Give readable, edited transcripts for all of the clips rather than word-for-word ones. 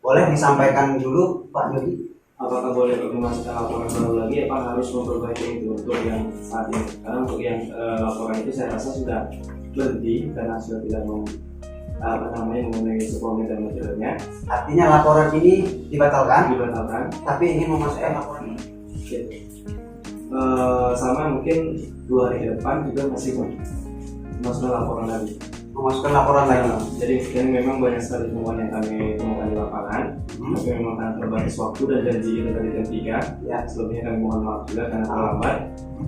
Boleh disampaikan dulu Pak Yodi? Apakah boleh memasukkan laporan baru lagi? Apa harus memperbaiki itu untuk yang saat ini? Karena untuk yang laporan itu saya rasa sudah berhenti karena sudah tidak memenuhi suplemen dan materialnya. Artinya laporan ini dibatalkan, Tapi ingin memasukkan laporan ini. Sama mungkin 2 hari ke depan juga masih memasukkan laporan lagi. Jadi Jadi memang banyak sekali temuan yang kami temukan di lapangan, tapi memang karena terbatas waktu dan janji itu tadi jam 3. ya, Sebelumnya kami mohon maaf juga karena terlambat.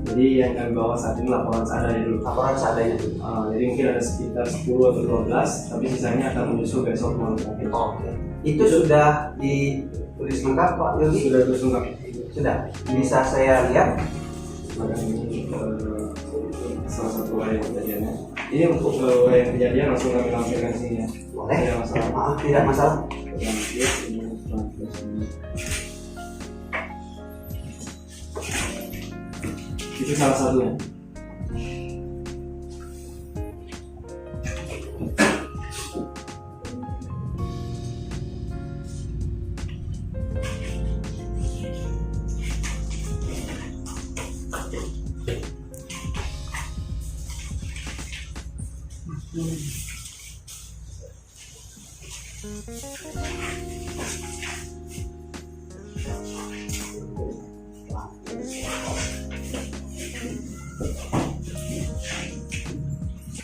Jadi yang kami bawa saat ini laporan seadanya dulu. laporan seadanya dulu. Jadi mungkin ada sekitar 10 atau 12, tapi sisanya akan menyusul besok malam. Oke. Itu sudah ditulis lengkap Pak Yodi? Sudah terus lengkap. Sudah. Bisa saya lihat? Maka ini salah satu yang kejadiannya. Ini untuk yang kejadian langsung kami lampirkan di sini ya. Boleh. Tidak masalah. Maaf, tidak masalah. Itu salah satunya.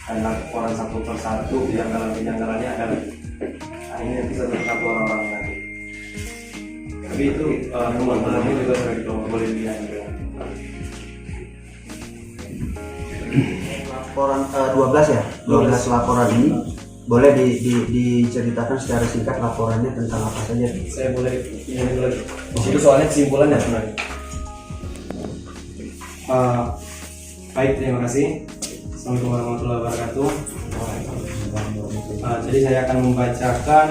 Karena laporan satu persatu yang dalam penjanggalannya akan akhirnya bisa satu orang-orang lagi. Tapi itu nomor-nomornya juga sudah boleh dilihat juga. Laporan 12 ya? 12 laporan ini boleh diceritakan secara singkat laporannya tentang apa saja? Saya boleh ini dulu. Di situ soalnya kesimpulannya sebenarnya. Baik, terima kasih. Assalamualaikum warahmatullahi wabarakatuh. Jadi saya akan membacakan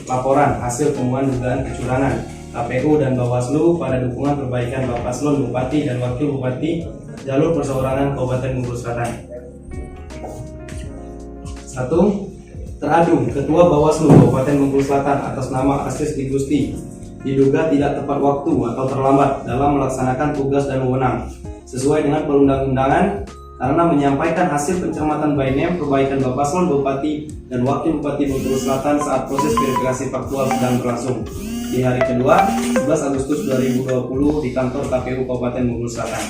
laporan hasil temuan dugaan kecurangan KPU dan Bawaslu pada dukungan perbaikan Bapak Paslon Bupati dan Wakil Bupati jalur perseorangan Kabupaten Bengkulu Selatan. 1. Teradu Ketua Bawaslu Kabupaten Bengkulu Selatan atas nama Astis Gusti diduga tidak tepat waktu atau terlambat dalam melaksanakan tugas dan wewenang sesuai dengan perundang-undangan karena menyampaikan hasil pencermatan by name perbaikan Bapak Paslon Bupati dan Wakil Bupati Bengkulu Selatan saat proses verifikasi faktual sedang berlangsung di hari kedua 11 Agustus 2020 di kantor KPU Kabupaten Bengkulu Selatan.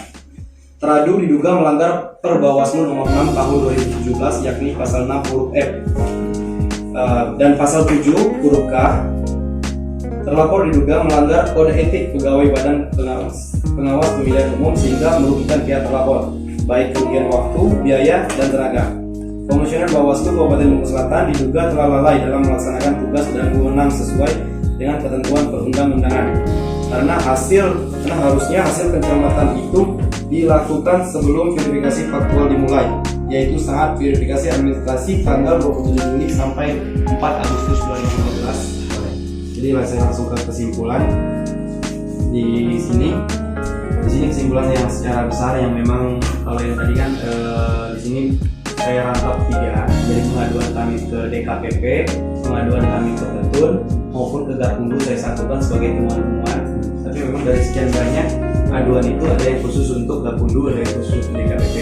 Teradu diduga melanggar Perbawaslu nomor 6 tahun 2017 yakni pasal 6 huruf F dan pasal 7 huruf K. Terlapor diduga melanggar kode etik pegawai Badan Pengawas Pemilihan Umum sehingga merugikan pihak terlapor, baik kerugian waktu, biaya, dan tenaga. Komisioner Bawaslu Kabupaten Bengkulu Selatan diduga telah lalai dalam melaksanakan tugas dan wewenang sesuai dengan ketentuan perundang-undangan. Karena harusnya hasil pencermatan itu dilakukan sebelum verifikasi faktual dimulai, yaitu saat verifikasi administrasi tanggal 27 Juli sampai 4 Agustus 2015. Jadi saya langsung ke kesimpulan di sini. Di sini kesimpulan yang secara besar yang memang kalau yang tadi kan di sini saya rangkap 3, jadi pengaduan kami ke DKPP, pengaduan kami ke Petun maupun ke Gakumdu saya satukan sebagai temuan-temuan. Tapi memang dari sekian banyak aduan itu ada yang khusus untuk Gakumdu, ada yang khusus untuk DKPP.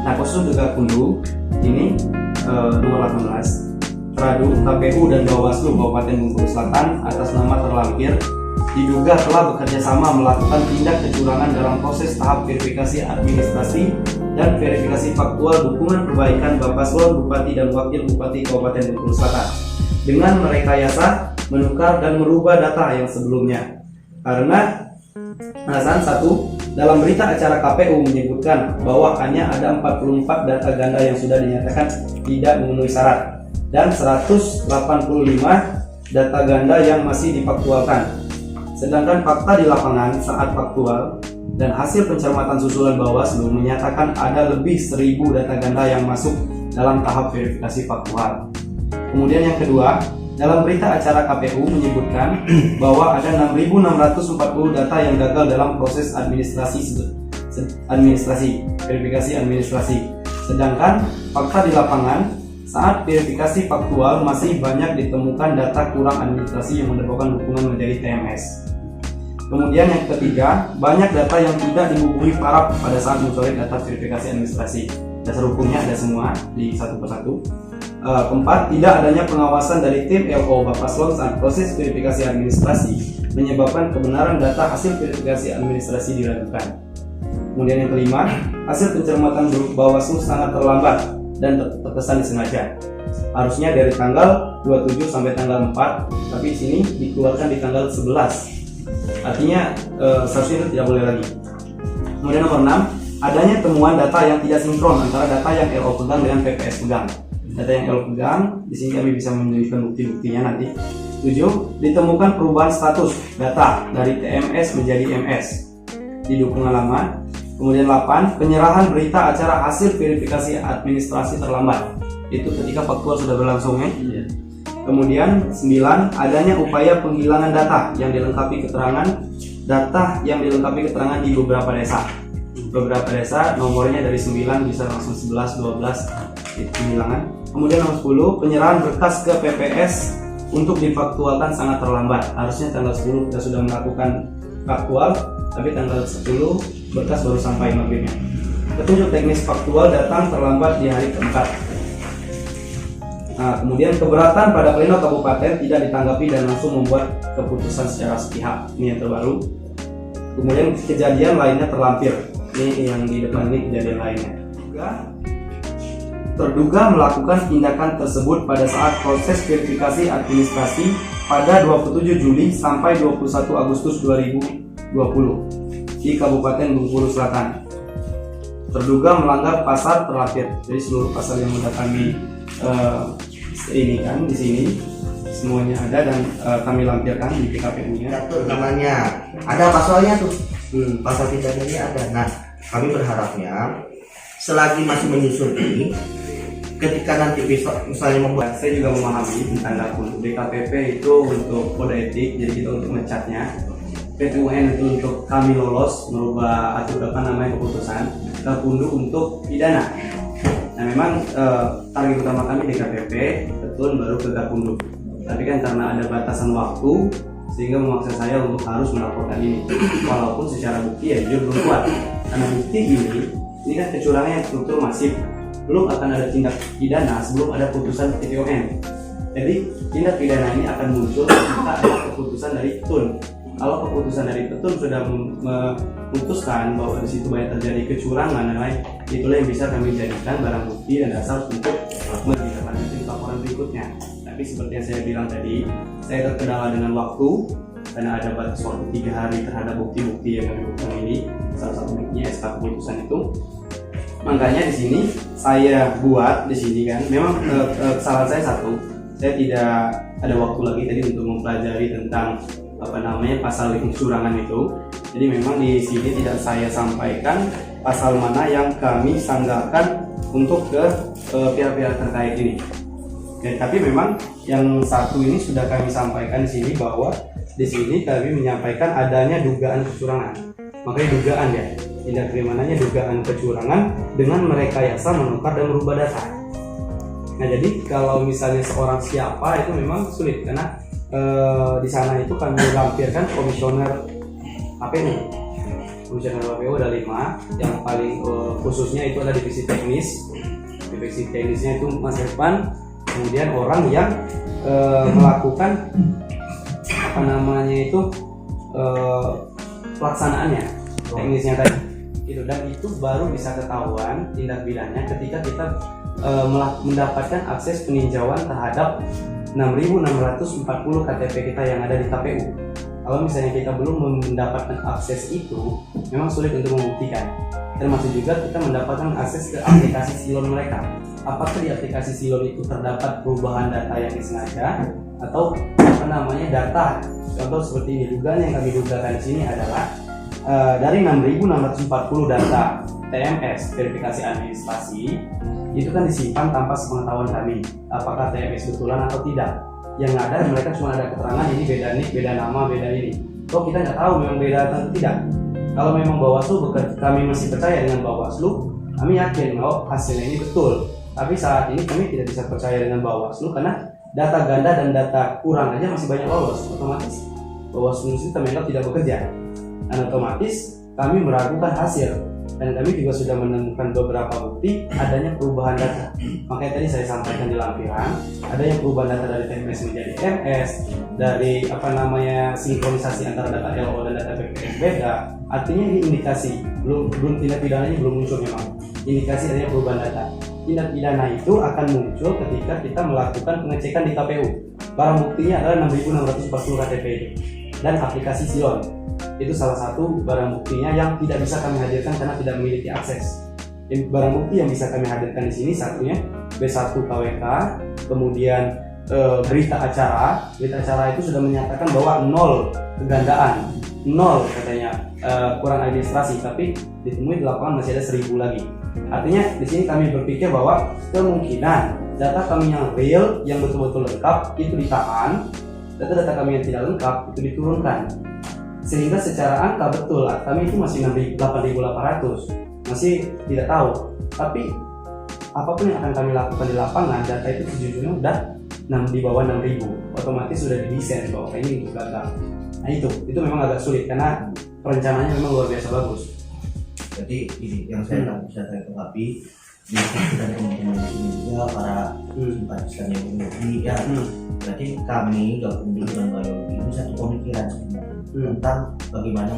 Nah, khusus untuk Gakumdu ini nomor 18 teradu KPU dan Bawaslu Kabupaten Bengkulu Selatan atas nama terlampir diduga telah bekerja sama melakukan tindak kecurangan dalam proses tahap verifikasi administrasi dan verifikasi faktual dukungan perbaikan Bapak Paslon Bupati dan Wakil Bupati Kabupaten Bengkulu Selatan dengan merekayasa, menukar dan merubah data yang sebelumnya. Karena alasan 1, dalam berita acara KPU menyebutkan bahwa hanya ada 44 data ganda yang sudah dinyatakan tidak memenuhi syarat dan 185 data ganda yang masih difaktualkan. Sedangkan fakta di lapangan saat faktual dan hasil pencermatan susulan Bawaslu menyatakan ada lebih 1000 data ganda yang masuk dalam tahap verifikasi faktual. Kemudian yang kedua, dalam berita acara KPU menyebutkan bahwa ada 6.640 data yang gagal dalam proses verifikasi administrasi. Sedangkan fakta di lapangan Saat verifikasi faktual masih banyak ditemukan data kurang administrasi yang menyebabkan dukungan menjadi TMS. Kemudian yang ketiga, banyak data yang tidak dihubungi paraf pada saat mencoret data verifikasi administrasi. Dasar hukumnya ada semua di satu persatu. Keempat, tidak adanya pengawasan dari tim LO Bapaslon saat proses verifikasi administrasi menyebabkan kebenaran data hasil verifikasi administrasi diragukan. Kemudian yang kelima, hasil pencermatan Bawaslu sangat terlambat dan terkesan disengaja. Harusnya dari tanggal 27 sampai tanggal 4, tapi di sini dikeluarkan di tanggal 11. Artinya seharusnya itu tidak boleh lagi. Kemudian nomor 6, adanya temuan data yang tidak sinkron antara data yang LO pegang dengan PPS pegang. Data yang LO pegang, di sini kami bisa menunjukkan bukti-buktinya nanti. 7, ditemukan perubahan status data dari TMS menjadi MS di dukungan lama. Kemudian 8, penyerahan berita acara hasil verifikasi administrasi terlambat. Itu ketika faktual sudah berlangsung ya. Kemudian 9, adanya upaya penghilangan data yang dilengkapi keterangan di beberapa desa. Beberapa desa nomornya dari 9 bisa langsung 11, 12 itu penghilangan. Kemudian nomor 10, penyerahan berkas ke PPS untuk difaktualkan sangat terlambat. Harusnya tanggal 10 kita sudah melakukan faktual, tapi tanggal 10 berkas baru sampai maghribnya. Petunjuk teknis faktual datang terlambat di hari keempat. Nah, kemudian keberatan pada pleno kabupaten tidak ditanggapi dan langsung membuat keputusan secara sepihak. Ini yang terbaru. Kemudian kejadian lainnya terlampir. Ini yang di depan ini kejadian lainnya. Terduga melakukan tindakan tersebut pada saat proses verifikasi administrasi pada 27 Juli sampai 21 Agustus 2020 di Kabupaten Bengkulu Selatan. Terduga melanggar pasal terlampir. Jadi seluruh pasal yang sudah kami ini kan di sini semuanya ada dan kami lampirkan di PKPU-nya. Betul, namanya ada pasalnya tuh. Pasal tindakannya ada. Nah, kami berharapnya selagi masih menyusun ini, ketika nanti besok misalnya membuat, saya juga memahami tentang dapur DKPP itu untuk kode etik, jadi kita untuk ngecatnya. PTUN itu untuk kami lolos merubah keputusan. Gakundu untuk pidana. Nah memang target utama kami DKPP, betul baru ke Gakundu. Tapi kan karena ada batasan waktu sehingga memaksa saya untuk harus melaporkan ini. Walaupun secara bukti ya jujur belum kuat. Karena bukti ini kan kecurangan yang struktur masif. Belum akan ada tindak pidana sebelum ada putusan PTUN. Jadi tindak pidana ini akan muncul jika ada keputusan dari TUN. Kalau keputusan dari TUN sudah memutuskan bahwa di situ banyak terjadi kecurangan dan lain, itulah yang bisa kami jadikan barang bukti dan dasar untuk menindaklanjuti laporan berikutnya. Tapi seperti yang saya bilang tadi, saya terkendala dengan waktu karena ada batas waktu 3 hari terhadap bukti-bukti yang kami butuhkan ini. Salah satu buktinya SK keputusan itu. Makanya di sini saya buat di sini kan, memang kesalahan saya satu, saya tidak ada waktu lagi tadi untuk mempelajari tentang pasal kecurangan itu. Jadi memang di sini tidak saya sampaikan pasal mana yang kami sanggahkan untuk ke pihak-pihak terkait ini. Tapi memang yang satu ini sudah kami sampaikan di sini bahwa di sini kami menyampaikan adanya dugaan kecurangan. Makanya dugaan ya, tindak pidananya dugaan kecurangan dengan merekayasa, menukar dan merubah data. Nah jadi kalau misalnya seorang siapa itu memang sulit karena di sana itu kami lampirkan komisioner KPU. Komisioner KPU ada 5, yang paling khususnya itu ada divisi teknis. Divisi teknisnya itu Mas Irfan. Kemudian orang yang melakukan pelaksanaannya, teknisnya tadi. Itu dan itu baru bisa ketahuan tindak pidananya ketika kita mendapatkan akses peninjauan terhadap 6.640 KTP kita yang ada di KPU. Kalau misalnya kita belum mendapatkan akses itu, memang sulit untuk membuktikan. Termasuk juga kita mendapatkan akses ke aplikasi Silon mereka. Apakah di aplikasi Silon itu terdapat perubahan data yang disengaja atau data? Contoh seperti ini, dugaan yang kami dugakan di sini adalah dari 6.640 data TMS verifikasi administrasi itu kan disimpan tanpa sepengetahuan kami apakah TMS betulan atau tidak. Yang ada mereka cuma ada keterangan ini beda nik, beda nama, beda ini. Kok kita nggak tahu memang beda atau tidak. Kalau memang Bawaslu kami masih percaya dengan Bawaslu, kami yakin bahwa hasilnya ini betul. Tapi saat ini kami tidak bisa percaya dengan Bawaslu karena data ganda dan data kurang aja masih banyak lolos. Otomatis Bawaslu itu menganggap tidak bekerja. Dan otomatis kami meragukan hasil. Dan kami juga sudah menemukan beberapa bukti adanya perubahan data. Makanya tadi saya sampaikan di lampiran, adanya perubahan data dari TMS menjadi MS, dari sinkronisasi antara data LO dan data PPS beda. Artinya ini indikasi, belum tindak pidananya belum muncul memang. Indikasi adanya perubahan data. Tindak pidana itu akan muncul ketika kita melakukan pengecekan di KPU. Barang buktinya adalah 6.640 KTP dan aplikasi Silon. Itu salah satu barang buktinya yang tidak bisa kami hadirkan karena tidak memiliki akses. Barang bukti yang bisa kami hadirkan di sini satunya B1 KWK, kemudian berita acara itu sudah menyatakan bahwa 0 kegandaan, 0 katanya kurang administrasi, tapi ditemui di lapangan masih ada 1.000 lagi. Artinya di sini kami berpikir bahwa kemungkinan data kami yang real, yang betul-betul lengkap itu ditahan, data-data kami yang tidak lengkap itu diturunkan. Sehingga secara angka betul kami itu masih 8.800, masih tidak tahu. Tapi apapun yang akan kami lakukan di lapangan, data itu sejujurnya udah di bawah 6.000, otomatis sudah didesain bahwa ini untuk gagal. Nah itu memang agak sulit karena perencanaannya memang luar biasa bagus. Jadi ini yang saya bisa saya tanggapi di sini dan teman-teman di sini juga para simpatisan yang biologi ya. Berarti kami gabung dengan biologi ini satu pemikiran tentang bagaimana